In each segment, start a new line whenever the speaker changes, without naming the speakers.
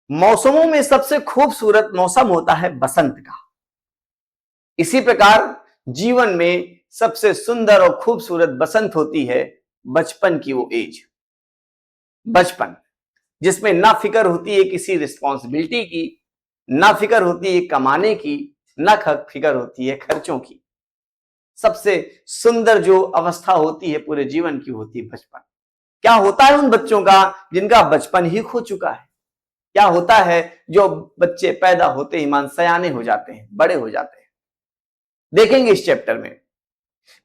मौसमों में सबसे खूबसूरत मौसम होता है बसंत का। इसी प्रकार जीवन में सबसे सुंदर और खूबसूरत बसंत होती है बचपन की वो एज, बचपन जिसमें ना फिक्र होती है किसी रिस्पॉन्सिबिलिटी की, ना फिक्र होती है कमाने की, ना फिक्र होती है खर्चों की। सबसे सुंदर जो अवस्था होती है पूरे जीवन की होती है बचपन। क्या होता है उन बच्चों का जिनका बचपन ही खो चुका है? क्या होता है जो बच्चे पैदा होते ही मान सयाने हो जाते हैं, बड़े हो जाते हैं? देखेंगे इस चैप्टर में।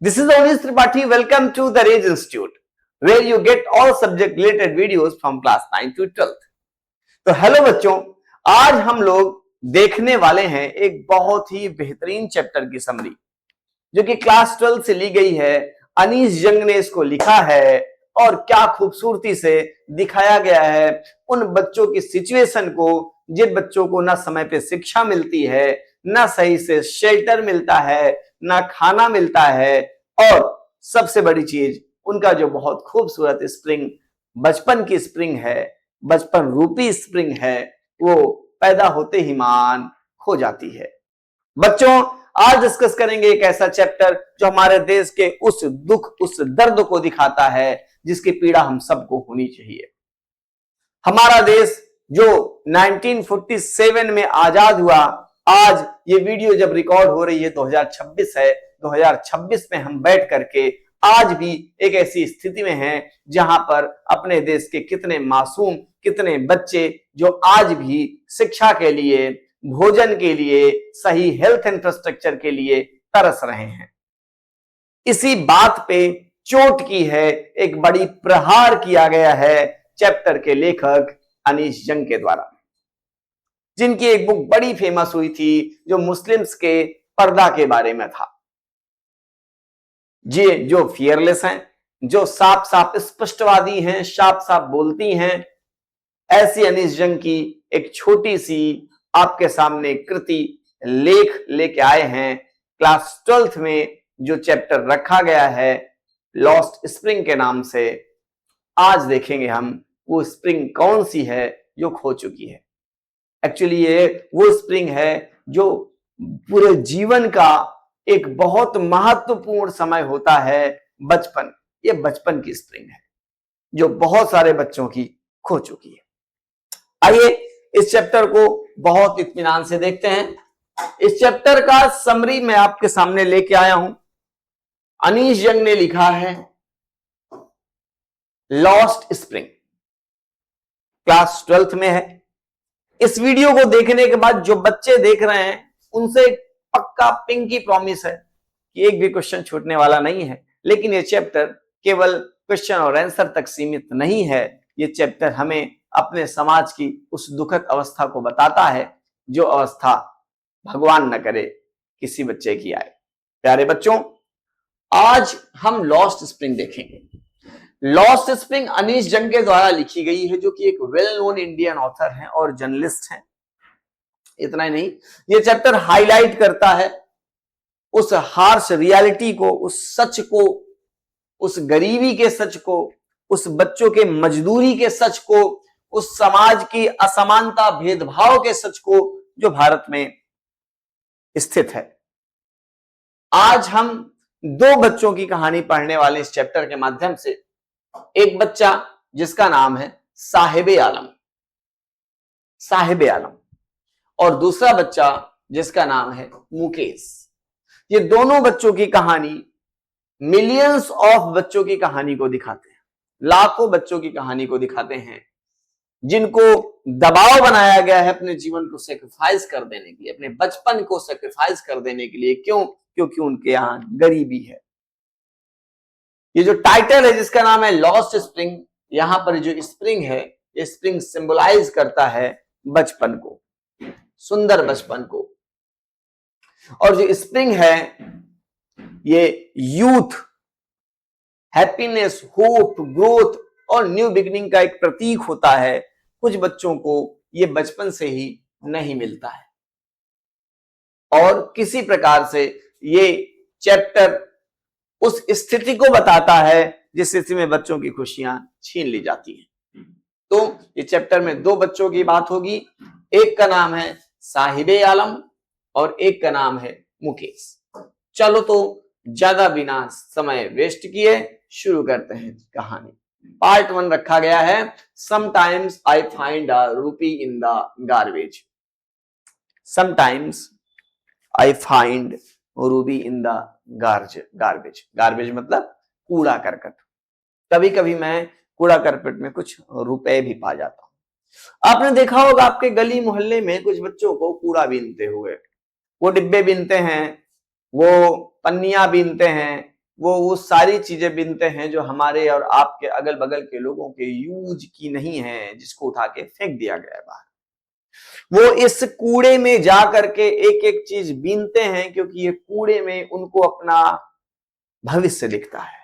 This is Avnish Tripathi, welcome to the rage institute where you get all subject related videos from class 9 to 12। तो हेलो बच्चों, आज हम लोग देखने वाले हैं एक बहुत ही बेहतरीन चैप्टर की समरी, जो कि क्लास 12 से ली गई है। अनीश जंग ने इसको लिखा है और क्या खूबसूरती से दिखाया गया है उन बच्चों की सिचुएशन को, जिन बच्चों को ना समय पे शिक्षा मिलती है, ना सही से शेल्टर मिलता है, ना खाना मिलता है, और सबसे बड़ी चीज उनका जो बहुत खूबसूरत स्प्रिंग, बचपन की स्प्रिंग है, बचपन रूपी स्प्रिंग है, वो पैदा होते ही मान खो जाती है। बच्चों, आज डिस्कस करेंगे एक ऐसा चैप्टर जो हमारे देश के उस दुख, उस दर्द को दिखाता है जिसकी पीड़ा हम सबको होनी चाहिए। हमारा देश जो 1947 में आजाद हुआ, आज ये वीडियो जब रिकॉर्ड हो रही है 2026 है, 2026 में हम बैठ करके आज भी एक ऐसी स्थिति में हैं जहां पर अपने देश के कितने मासूम, कितने बच्चे जो आज भी शिक्षा के लिए, भोजन के लिए, सही हेल्थ इंफ्रास्ट्रक्चर के लिए तरस रहे हैं। इसी बात पे चोट की है, एक बड़ी प्रहार किया गया है चैप्टर के लेखक अनीश जंग के द्वारा, जिनकी एक बुक बड़ी फेमस हुई थी जो मुस्लिम्स के पर्दा के बारे में था। जी, जो फियरलेस हैं, जो साफ साफ स्पष्टवादी हैं, साफ साफ बोलती हैं, ऐसी अनीश जंग की एक छोटी सी आपके सामने कृति लेख लेके आए हैं। क्लास 12th में जो चैप्टर रखा गया है लॉस्ट स्प्रिंग के नाम से, आज देखेंगे हम वो स्प्रिंग कौन सी है जो खो चुकी है। एक्चुअली ये वो स्प्रिंग है जो पूरे जीवन का एक बहुत महत्वपूर्ण समय होता है, बचपन। ये बचपन की स्प्रिंग है जो बहुत सारे बच्चों की खो चुकी है। आइए इस चैप्टर को बहुत इत्मीनान से देखते हैं। इस चैप्टर का समरी मैं आपके सामने लेके आया हूं। अनीश जंग ने लिखा है लॉस्ट स्प्रिंग, क्लास 12th में है। इस वीडियो को देखने के बाद जो बच्चे देख रहे हैं उनसे पक्का पिंकी प्रॉमिस है कि एक भी क्वेश्चन छूटने वाला नहीं है। लेकिन ये चैप्टर केवल क्वेश्चन और आंसर तक सीमित नहीं है। ये चैप्टर हमें अपने समाज की उस दुखद अवस्था को बताता है जो अवस्था भगवान न करे किसी बच्चे की आए। प्यारे बच्चों, आज हम लॉस्ट स्प्रिंग देखेंगे। लॉस्ट स्प्रिंग अनीश जंग के द्वारा लिखी गई है, जो कि एक वेल नोन इंडियन ऑथर हैं और जर्नलिस्ट हैं। इतना ही नहीं, ये चैप्टर हाईलाइट करता है उस हार्श रियलिटी को, उस सच को, उस गरीबी के सच को, उस बच्चों के मजदूरी के सच को, उस समाज की असमानता, भेदभाव के सच को जो भारत में स्थित है। आज हम दो बच्चों की कहानी पढ़ने वाले इस चैप्टर के माध्यम से। एक बच्चा जिसका नाम है साहिबे आलम, साहिबे आलम, और दूसरा बच्चा जिसका नाम है मुकेश। ये दोनों बच्चों की कहानी मिलियंस ऑफ बच्चों की कहानी को दिखाते हैं, लाखों बच्चों की कहानी को दिखाते हैं, जिनको दबाव बनाया गया है अपने जीवन को सेक्रीफाइस कर देने के लिए, अपने बचपन को सेक्रीफाइस कर देने के लिए। क्यों? क्योंकि उनके यहां गरीबी है। ये जो टाइटल है जिसका नाम है लॉस्ट स्प्रिंग, यहां पर जो स्प्रिंग है, ये स्प्रिंग सिंबलाइज करता है बचपन को, सुंदर बचपन को। और जो स्प्रिंग है ये यूथ, हैप्पीनेस, होप, ग्रोथ और न्यू बिगिनिंग का एक प्रतीक होता है। कुछ बच्चों को ये बचपन से ही नहीं मिलता है और किसी प्रकार से ये चैप्टर उस स्थिति को बताता है जिस स्थिति में बच्चों की खुशियां छीन ली जाती हैं। तो ये चैप्टर में दो बच्चों की बात होगी, एक का नाम है साहिबे आलम और एक का नाम है मुकेश। चलो तो ज्यादा बिना समय वेस्ट किए शुरू करते हैं कहानी। पार्ट 1 रखा गया है, समटाइम्स आई फाइंड अ रूपी in the garbage. Sometimes I find Ruby in the garbage. Garbage मतलब कूड़ा करकट। कभी कभी मैं कूड़ा करकट में कुछ रुपए भी पा जाता हूं। आपने देखा होगा आपके गली मोहल्ले में कुछ बच्चों को कूड़ा बीनते हुए, वो डिब्बे बीनते हैं, वो पन्नियां बीनते हैं, वो सारी चीजें बीनते हैं जो हमारे और आपके अगल बगल के लोगों के यूज की नहीं है, जिसको उठा के फेंक दिया गया है बाहर। वो इस कूड़े में जा करके एक एक चीज बीनते हैं, क्योंकि ये कूड़े में उनको अपना भविष्य दिखता है,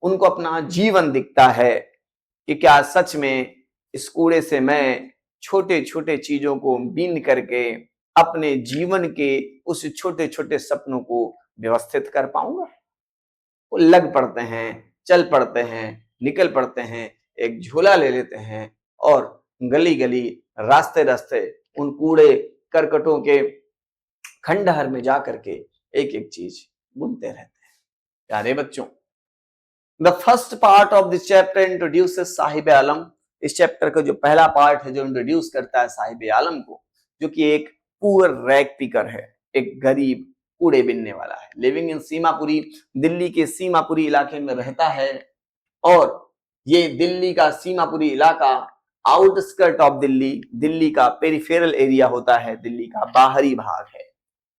उनको अपना जीवन दिखता है कि क्या सच में इस कूड़े से मैं छोटे छोटे चीजों को बीन करके अपने जीवन के उस छोटे छोटे सपनों को व्यवस्थित कर पाऊंगा। वो लग पड़ते हैं, चल पड़ते हैं, निकल पड़ते हैं, एक झोला ले लेते हैं और गली गली रास्ते रास्ते उन कूड़े करकटों के खंडहर में जा करके एक एक चीज बुनते रहते हैं। प्यारे बच्चों, the first part of this chapter introduces Sahib Alam. इस चैप्टर का जो पहला पार्ट है जो इंट्रोड्यूस करता है साहिब आलम को, जो कि एक पुअर रैग पिकर है, एक गरीब कूड़े बिनने वाला है। लिविंग इन सीमापुरी, दिल्ली के सीमापुरी इलाके में रहता है। और ये दिल्ली का सीमापुरी इलाका आउटस्कर्ट ऑफ दिल्ली, दिल्ली का पेरिफेरल एरिया होता है, दिल्ली का बाहरी भाग है।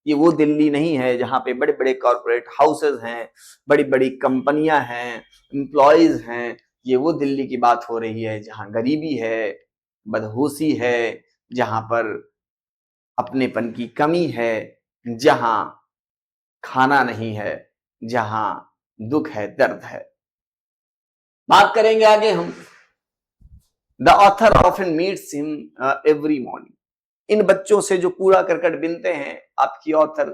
ये वो दिल्ली नहीं है जहां पे बड़े बड़े कॉर्पोरेट हाउसेज हैं, बड़ी बड़ी कंपनियां हैं, एम्प्लॉयज हैं। ये वो दिल्ली की बात हो रही है जहां गरीबी है, बदहोशी है, जहां पर अपनेपन की कमी है, जहां खाना नहीं है, जहां दुख है, दर्द है। बात करेंगे आगे हम। The author often meets him every morning. इन बच्चों से जो कूड़ा करकट बिनते हैं, आपकी ऑथर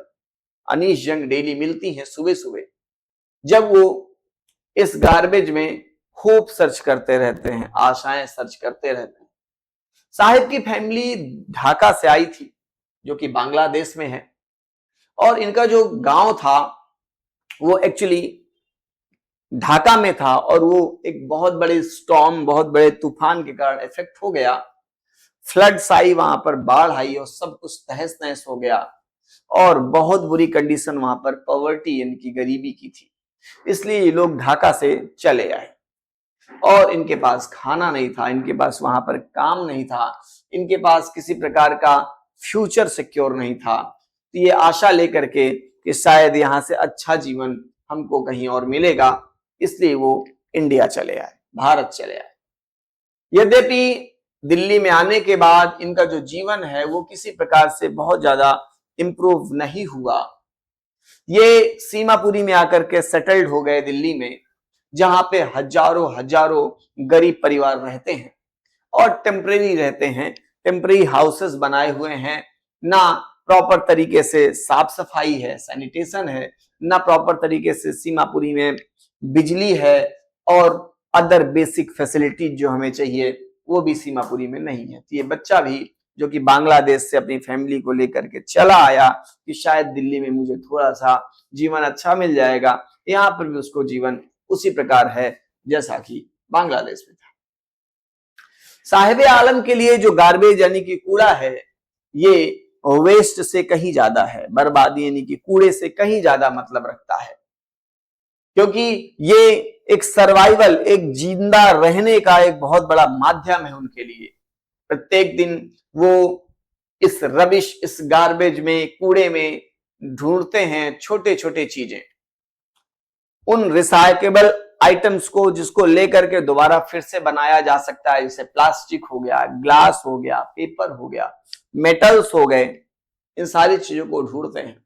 अनीश जंग डेली मिलती हैं सुबह सुबह, जब वो इस गार्बेज में होप सर्च करते रहते हैं, आशाएं सर्च करते रहते हैं। साहिब की फैमिली ढाका से आई थी, जो कि बांग्लादेश में है, और इनका जो गांव था वो एक्चुअली ढाका में था, और वो एक बहुत बड़े स्टॉर्म, बहुत बड़े तूफान के कारण इफेक्ट हो गया। फ्लड्स आई, वहां पर बाढ़ आई और सब कुछ तहस नहस हो गया, और बहुत बुरी कंडीशन वहां पर पॉवर्टी यानी गरीबी की थी। इसलिए ये लोग ढाका से चले आए, और इनके पास खाना नहीं था, इनके पास वहां पर काम नहीं था, इनके पास किसी प्रकार का फ्यूचर सिक्योर नहीं था। तो ये आशा लेकर के कि शायद यहाँ से अच्छा जीवन हमको कहीं और मिलेगा, इसलिए वो इंडिया चले आए, भारत चले आए। यद्यपि दिल्ली में आने के बाद इनका जो जीवन है वो किसी प्रकार से बहुत ज्यादा इंप्रूव नहीं हुआ। ये सीमापुरी में आकर के सेटल्ड हो गए दिल्ली में, जहां पे हजारों हजारों गरीब परिवार रहते हैं और टेम्परेरी रहते हैं। टेम्परेरी हाउसेस बनाए हुए हैं, ना प्रॉपर तरीके से साफ सफाई है, सैनिटेशन है, ना प्रॉपर तरीके से सीमापुरी में बिजली है, और अदर बेसिक फैसिलिटीज जो हमें चाहिए वो भी सीमापुरी में नहीं है। तो ये बच्चा भी जो कि बांग्लादेश से अपनी फैमिली को लेकर के चला आया कि शायद दिल्ली में मुझे थोड़ा सा जीवन अच्छा मिल जाएगा, यहाँ पर भी उसको जीवन उसी प्रकार है जैसा कि बांग्लादेश में था। साहिब आलम के लिए जो गार्बेज यानी कि कूड़ा है, ये वेस्ट से कहीं ज्यादा है, बर्बादी यानी कि कूड़े से कहीं ज्यादा मतलब रखता है, क्योंकि ये एक सर्वाइवल, एक जिंदा रहने का एक बहुत बड़ा माध्यम है उनके लिए। प्रत्येक दिन वो इस रबिश, इस गार्बेज में, कूड़े में ढूंढते हैं छोटे छोटे चीजें, उन रिसाइकेबल आइटम्स को जिसको लेकर के दोबारा फिर से बनाया जा सकता है, जैसे प्लास्टिक हो गया, ग्लास हो गया, पेपर हो गया, मेटल्स हो गए। इन सारी चीजों को ढूंढते हैं।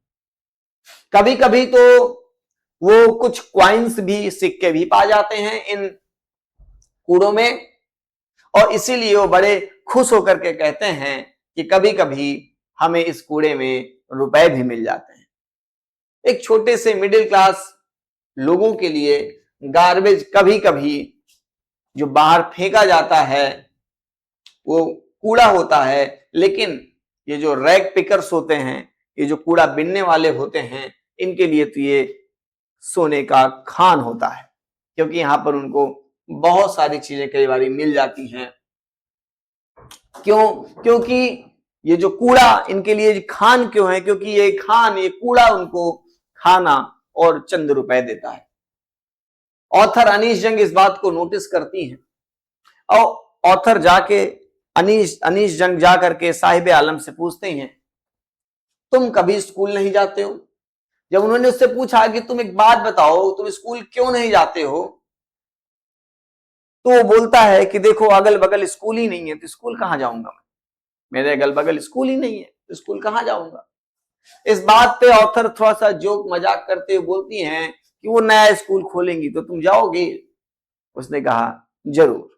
कभी कभी तो वो कुछ क्वाइंस भी, सिक्के भी पा जाते हैं इन कूड़ों में, और इसीलिए वो बड़े खुश होकर के कहते हैं कि कभी कभी हमें इस कूड़े में रुपए भी मिल जाते हैं। एक छोटे से मिडिल क्लास लोगों के लिए गार्बेज कभी कभी जो बाहर फेंका जाता है वो कूड़ा होता है, लेकिन ये जो रैग पिकर्स होते हैं, ये जो कूड़ा बिनने वाले होते हैं, इनके लिए तो ये सोने का खान होता है, क्योंकि यहां पर उनको बहुत सारी चीजें कई बार मिल जाती हैं। क्यों? क्योंकि ये जो कूड़ा इनके लिए खान क्यों है? क्योंकि ये खान, ये कूड़ा उनको खाना और चंद रुपए देता है। ऑथर अनीश जंग इस बात को नोटिस करती हैं और ऑथर जाके अनीश जंग जा करके साहिब आलम से पूछते हैं, तुम कभी स्कूल नहीं जाते हो? जब उन्होंने उससे पूछा कि तुम एक बात बताओ, तुम स्कूल क्यों नहीं जाते हो, तो वो बोलता है कि देखो अगल बगल स्कूल ही नहीं है, तो स्कूल कहां जाऊंगा मैं? मेरे अगल बगल स्कूल ही नहीं है, तो स्कूल कहां जाऊंगा? इस बात पे ऑथर थोड़ा सा जोक मजाक करते हुए बोलती हैं कि वो नया स्कूल खोलेंगी तो तुम जाओगे? उसने कहा जरूर।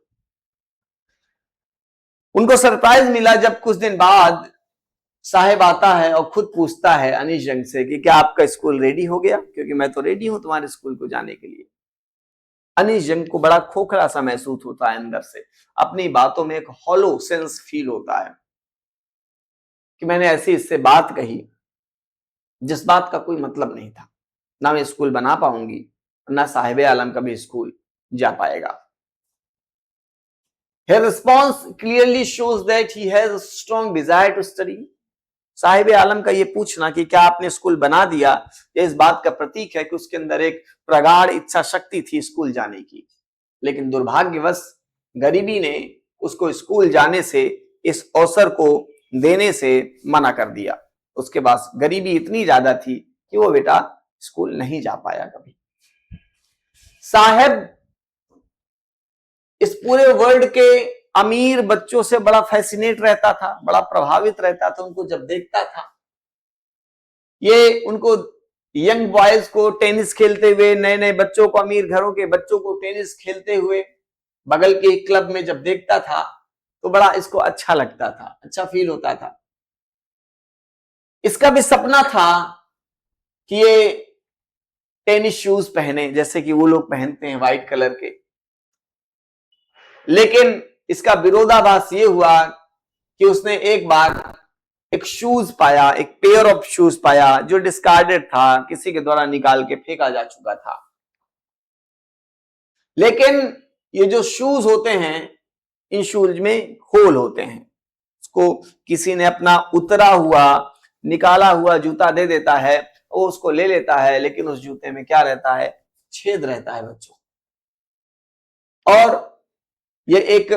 उनको सरप्राइज मिला जब कुछ दिन बाद साहिब आता है और खुद पूछता है अनीश जंग से कि क्या आपका स्कूल रेडी हो गया, क्योंकि मैं तो रेडी हूं तुम्हारे स्कूल को जाने के लिए। अनीश जंग को बड़ा खोखला सा महसूस होता है अंदर से, अपनी बातों में एक हॉलो सेंस फील होता है कि मैंने ऐसी इससे बात कही जिस बात का कोई मतलब नहीं था। ना मैं स्कूल बना पाऊंगी, ना साहिब आलम का भी स्कूल जा पाएगा। Her response clearly shows that he has a strong desire to study. Sahib आलम का ये पूछना कि क्या आपने स्कूल बना दिया, ये इस बात का प्रतीक है कि उसके अंदर एक प्रगाढ़ इच्छा शक्ति थी स्कूल जाने की। लेकिन दुर्भाग्यवश गरीबी ने उसको स्कूल जाने से, इस अवसर को देने से मना कर दिया। उसके पास गरीबी इतनी ज्यादा थी कि वो बेटा स्कूल नहीं जा पाया कभी। साहब इस पूरे वर्ल्ड के अमीर बच्चों से बड़ा फैसिनेट रहता था, बड़ा प्रभावित रहता था उनको जब देखता था। ये उनको यंग बॉयज को टेनिस खेलते हुए, नए नए बच्चों को, अमीर घरों के बच्चों को टेनिस खेलते हुए बगल के क्लब में जब देखता था तो बड़ा इसको अच्छा लगता था, अच्छा फील होता था। इसका भी सपना था कि ये टेनिस शूज पहने जैसे कि वो लोग पहनते हैं व्हाइट कलर के। लेकिन इसका विरोधाभास ये हुआ कि उसने एक बार एक शूज पाया, एक पेयर ऑफ शूज पाया जो डिस्कार्डेड था, किसी के द्वारा निकाल के फेंका जा चुका था। लेकिन ये जो शूज होते हैं, इन शूज में होल होते हैं। उसको किसी ने अपना उतरा हुआ, निकाला हुआ जूता दे देता है, वो उसको ले लेता है, लेकिन उस जूते में क्या रहता है? छेद रहता है बच्चों। और ये एक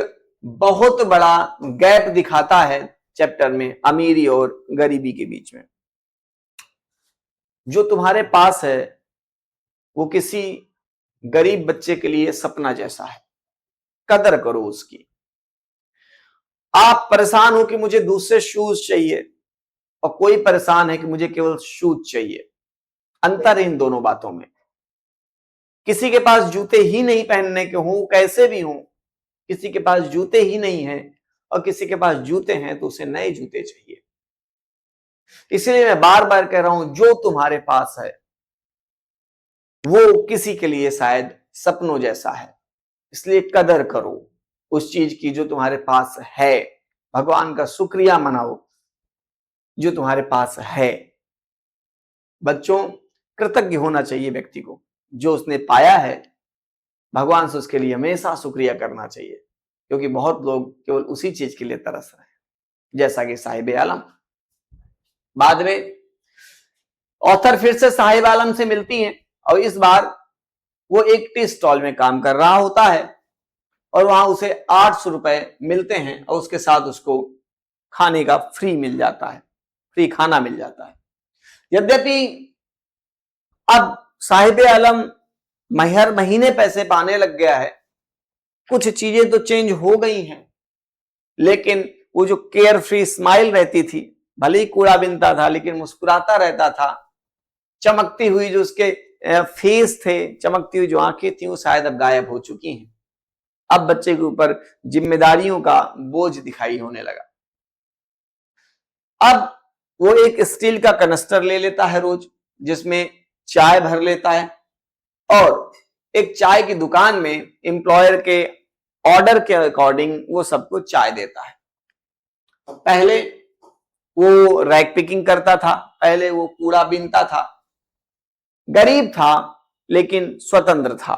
बहुत बड़ा गैप दिखाता है चैप्टर में, अमीरी और गरीबी के बीच में। जो तुम्हारे पास है वो किसी गरीब बच्चे के लिए सपना जैसा है, कदर करो उसकी। आप परेशान हो कि मुझे दूसरे शूज चाहिए, और कोई परेशान है कि मुझे केवल शूज चाहिए। अंतर है इन दोनों बातों में। किसी के पास जूते ही नहीं पहनने के हों, कैसे भी हों, किसी के पास जूते ही नहीं है, और किसी के पास जूते हैं तो उसे नए जूते चाहिए। इसलिए मैं बार बार कह रहा हूं, जो तुम्हारे पास है वो किसी के लिए शायद सपनों जैसा है। इसलिए कदर करो उस चीज की जो तुम्हारे पास है, भगवान का शुक्रिया मनाओ जो तुम्हारे पास है। बच्चों, कृतज्ञ होना चाहिए व्यक्ति को, जो उसने पाया है भगवान से उसके लिए हमेशा शुक्रिया करना चाहिए, क्योंकि बहुत लोग केवल उसी चीज के लिए तरस रहे हैं, जैसा कि साहिब आलम। बाद में ऑथर फिर से साहिब आलम से मिलती हैं, और इस बार वो एक टी स्टॉल में काम कर रहा होता है, और वहां उसे 800 रुपए मिलते हैं, और उसके साथ उसको खाने का फ्री मिल जाता है, फ्री खाना मिल जाता है। यद्यपि अब साहिब आलम हर महीने पैसे पाने लग गया है, कुछ चीजें तो चेंज हो गई हैं, लेकिन वो जो केयर फ्री स्माइल रहती थी, भले ही कूड़ा बिनता था लेकिन मुस्कुराता रहता था, चमकती हुई जो उसके फेस थे, चमकती हुई जो आंखें थी, वो शायद अब गायब हो चुकी हैं। अब बच्चे के ऊपर जिम्मेदारियों का बोझ दिखाई होने लगा। अब वो एक स्टील का कनस्टर ले लेता है रोज, जिसमें चाय भर लेता है, और एक चाय की दुकान में एम्प्लॉयर के ऑर्डर के अकॉर्डिंग वो सबको चाय देता है। पहले वो रैक पिकिंग करता था, पहले वो कूड़ा बीनता था, गरीब था लेकिन स्वतंत्र था।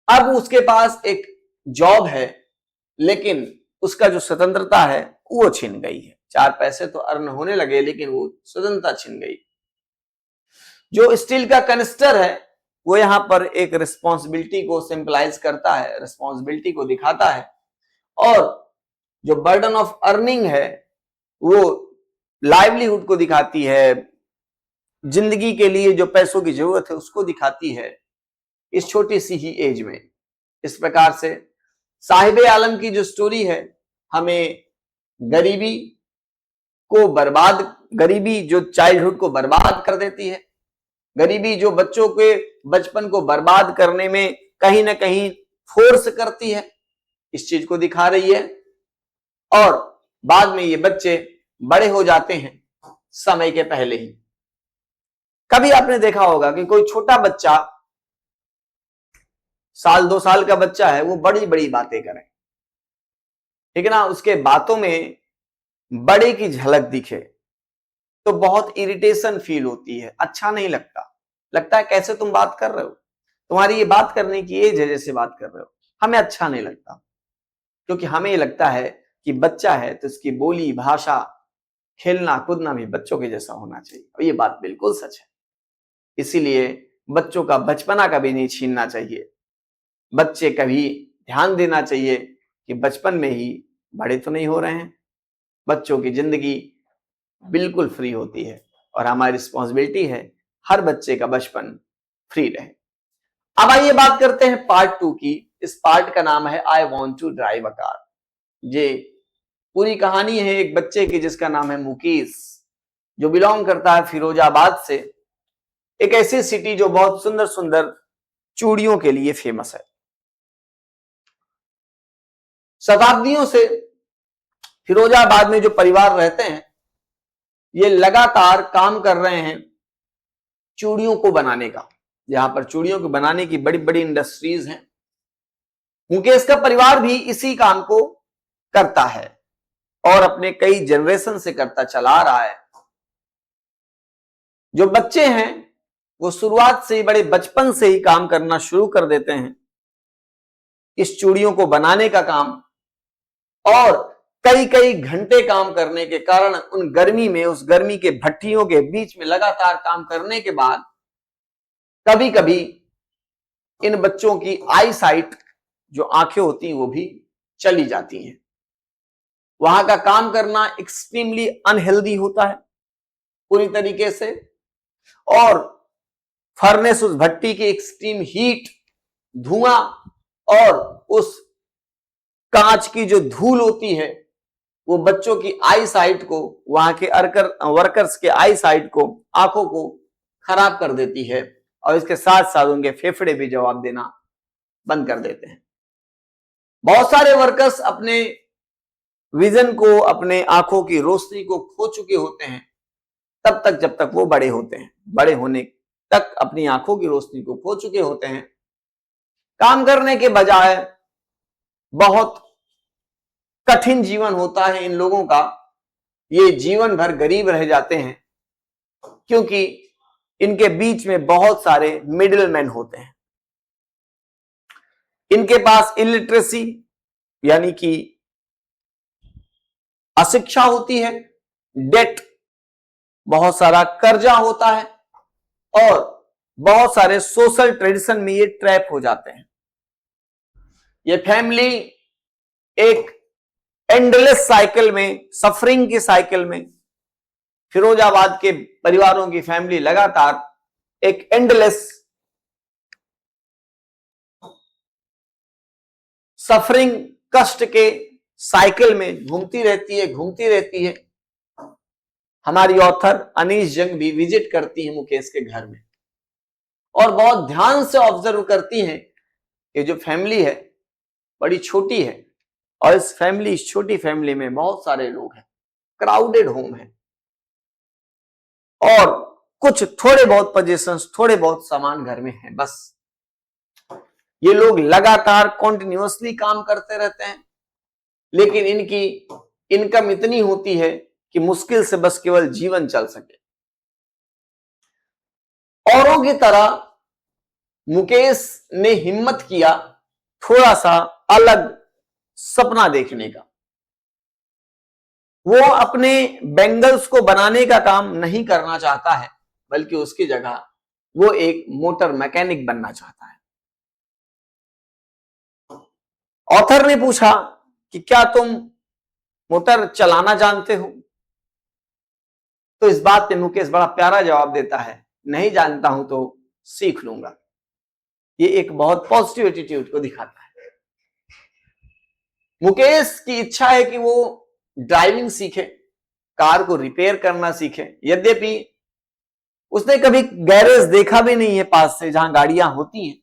अब उसके पास एक जॉब है लेकिन उसका जो स्वतंत्रता है वो छिन गई है। 4 पैसे तो अर्न होने लगे लेकिन वो स्वतंत्रता छिन गई। जो स्टील का कनिस्टर है वो यहां पर एक रिस्पॉन्सिबिलिटी को सिंपलाइज करता है, रिस्पॉन्सिबिलिटी को दिखाता है, और जो बर्डन ऑफ अर्निंग है वो लाइवलीहुड को दिखाती है, जिंदगी के लिए जो पैसों की जरूरत है उसको दिखाती है इस छोटी सी ही एज में। इस प्रकार से साहिब आलम की जो स्टोरी है हमें गरीबी जो चाइल्डहुड को बर्बाद कर देती है, गरीबी जो बच्चों के बचपन को बर्बाद करने में कहीं ना कहीं फोर्स करती है, इस चीज को दिखा रही है। और बाद में ये बच्चे बड़े हो जाते हैं समय के पहले ही। कभी आपने देखा होगा कि कोई छोटा बच्चा, 1-2 साल का बच्चा है, वो बड़ी बड़ी बातें करे, ठीक है ना, उसके बातों में बड़े की झलक दिखे तो बहुत इरिटेशन फील होती है, अच्छा नहीं लगता है कैसे तुम बात कर रहे हो, तुम्हारी ये बात करने की एज है जैसे बात कर रहे हो, हमें अच्छा नहीं लगता। क्योंकि हमें ये लगता है कि बच्चा है तो इसकी बोली भाषा खेलना कूदना भी बच्चों के जैसा होना चाहिए, और ये बात बिल्कुल सच है। इसीलिए बच्चों का बचपना कभी नहीं छीनना चाहिए। बच्चे कभी ध्यान देना चाहिए कि बचपन में ही बड़े तो नहीं हो रहे हैं। बच्चों की जिंदगी बिल्कुल फ्री होती है और हमारी रिस्पॉन्सिबिलिटी है हर बच्चे का बचपन फ्री रहे। अब आइए बात करते हैं पार्ट 2 की। इस पार्ट का नाम है I want to drive a car. ये पूरी कहानी है एक बच्चे की जिसका नाम है मुकेश, जो बिलोंग करता है फिरोजाबाद से, एक ऐसी सिटी जो बहुत सुंदर सुंदर चूड़ियों के लिए फेमस है। शताब्दियों से फिरोजाबाद में जो परिवार रहते हैं ये लगातार काम कर रहे हैं चूड़ियों को बनाने का। यहां पर चूड़ियों को बनाने की बड़ी बड़ी इंडस्ट्रीज हैं। मुकेश का परिवार भी इसी काम को करता है और अपने कई जनरेशन से करता चला रहा है। जो बच्चे हैं वो शुरुआत से ही, बड़े बचपन से ही काम करना शुरू कर देते हैं इस चूड़ियों को बनाने का काम, और कई कई घंटे काम करने के कारण उन गर्मी में, उस गर्मी के भट्टियों के बीच में लगातार काम करने के बाद कभी कभी इन बच्चों की आई साइट, जो आंखें होती हैं, वो भी चली जाती हैं। वहां का काम करना एक्सट्रीमली अनहेल्दी होता है पूरी तरीके से, और फर्नेस, उस भट्टी की एक्सट्रीम हीट, धुआं और उस कांच की जो धूल होती है वो बच्चों की आई साइट को, वहां के वर्कर्स के आई साइट को, आंखों को खराब कर देती है, और इसके साथ साथ उनके फेफड़े भी जवाब देना बंद कर देते हैं। बहुत सारे वर्कर्स अपने विजन को, अपने आंखों की रोशनी को खो चुके होते हैं तब तक जब तक वो बड़े होते हैं। बड़े होने तक अपनी आंखों की रोशनी को खो चुके होते हैं। काम करने के बजाय बहुत कठिन जीवन होता है इन लोगों का। ये जीवन भर गरीब रह जाते हैं क्योंकि इनके बीच में बहुत सारे मिडिल मैन होते हैं। इनके पास इलिटरेसी यानी कि अशिक्षा होती है, डेट, बहुत सारा कर्जा होता है, और बहुत सारे सोशल ट्रेडिशन में ये ट्रैप हो जाते हैं। ये फैमिली एक एंडलेस साइकिल में, सफरिंग की साइकिल में, फिरोजाबाद के परिवारों की फैमिली लगातार एक एंडलेस सफरिंग, कष्ट के साइकिल में घूमती रहती है। हमारी ऑथर अनीश जंग भी विजिट करती है मुकेश के घर में और बहुत ध्यान से ऑब्जर्व करती हैं कि जो फैमिली है बड़ी छोटी है, और इस छोटी फैमिली में बहुत सारे लोग हैं, क्राउडेड होम है, और कुछ थोड़े बहुत पोजीशंस, थोड़े बहुत सामान घर में है बस। ये लोग लगातार कॉन्टिन्यूअसली काम करते रहते हैं, लेकिन इनकी इनकम इतनी होती है कि मुश्किल से बस केवल जीवन चल सके। औरों की तरह मुकेश ने हिम्मत किया थोड़ा सा अलग सपना देखने का। वो अपने बैंगल्स को बनाने का काम नहीं करना चाहता है, बल्कि उसकी जगह वो एक मोटर मैकेनिक बनना चाहता है। ऑथर ने पूछा कि क्या तुम मोटर चलाना जानते हो? तो इस बात पे मुकेश बड़ा प्यारा जवाब देता है, नहीं जानता हूं तो सीख लूंगा। ये एक बहुत पॉजिटिव एटीट्यूड को दिखाता है। मुकेश की इच्छा है कि वो ड्राइविंग सीखे, कार को रिपेयर करना सीखे। यद्यपि उसने कभी गैरेज देखा भी नहीं है पास से जहां गाड़ियां होती हैं,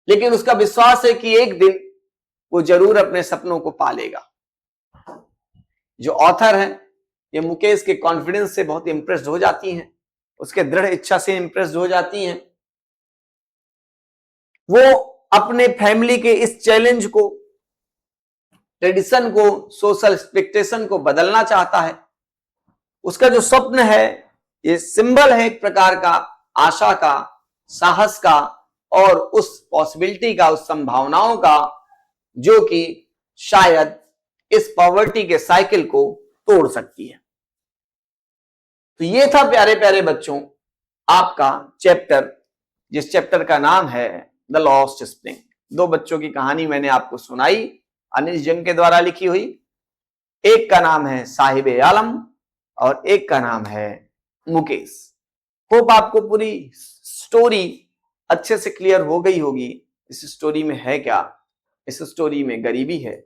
लेकिन उसका विश्वास है कि एक दिन वो जरूर अपने सपनों को पालेगा। जो ऑथर है ये मुकेश के कॉन्फिडेंस से बहुत इंप्रेस्ड हो जाती हैं, उसके दृढ़ इच्छा से इंप्रेस्ड हो जाती हैं। वो अपने फैमिली के इस चैलेंज को, ट्रेडिशन को, सोशल एक्सपेक्टेशन को बदलना चाहता है। उसका जो स्वप्न है ये सिंबल है एक प्रकार का आशा का, साहस का और उस पॉसिबिलिटी का, उस संभावनाओं का जो कि शायद इस पॉवर्टी के साइकिल को तोड़ सकती है। तो ये था प्यारे प्यारे बच्चों आपका चैप्टर, जिस चैप्टर का नाम है द लॉस्ट स्प्रिंग। दो बच्चों की कहानी मैंने आपको सुनाई, अनिल जंग के द्वारा लिखी हुई। एक का नाम है साहिब आलम और एक का नाम है मुकेश। होप आपको पूरी स्टोरी अच्छे से क्लियर हो गई होगी। इस स्टोरी में है क्या? इस स्टोरी में गरीबी है,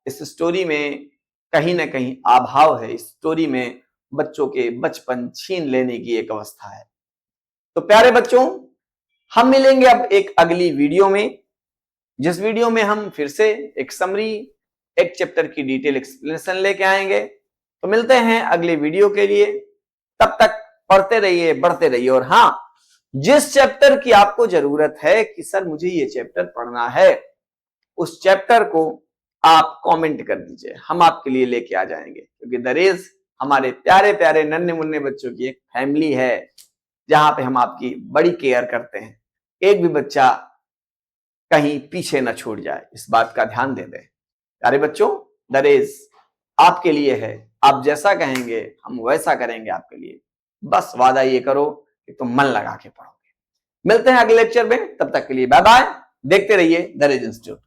इस स्टोरी में कहीं ना कहीं अभाव है, इस स्टोरी में बच्चों के बचपन छीन लेने की एक अवस्था है। तो प्यारे बच्चों, हम मिलेंगे अब एक अगली वीडियो में, जिस वीडियो में हम फिर से एक समरी, एक चैप्टर की डिटेल एक्सप्लेनेशन लेके आएंगे। तो मिलते हैं अगले वीडियो के लिए, तब तक पढ़ते रहिए, बढ़ते रहिए। और हाँ, जिस चैप्टर की आपको जरूरत है कि सर मुझे ये चैप्टर पढ़ना है, उस चैप्टर को आप कमेंट कर दीजिए, हम आपके लिए लेके आ जाएंगे। क्योंकि दरेज हमारे प्यारे प्यारे नन्हे मुन्ने बच्चों की एक फैमिली है जहां पे हम आपकी बड़ी केयर करते हैं। एक भी बच्चा कहीं पीछे न छूट जाए, इस बात का ध्यान दे दें। प्यारे बच्चों, दरेज आपके लिए है, आप जैसा कहेंगे हम वैसा करेंगे आपके लिए। बस वादा ये करो कि तुम मन लगा के पढ़ोगे। मिलते हैं अगले लेक्चर में, तब तक के लिए बाय बाय। देखते रहिए दरेज इंस्टीट्यूट।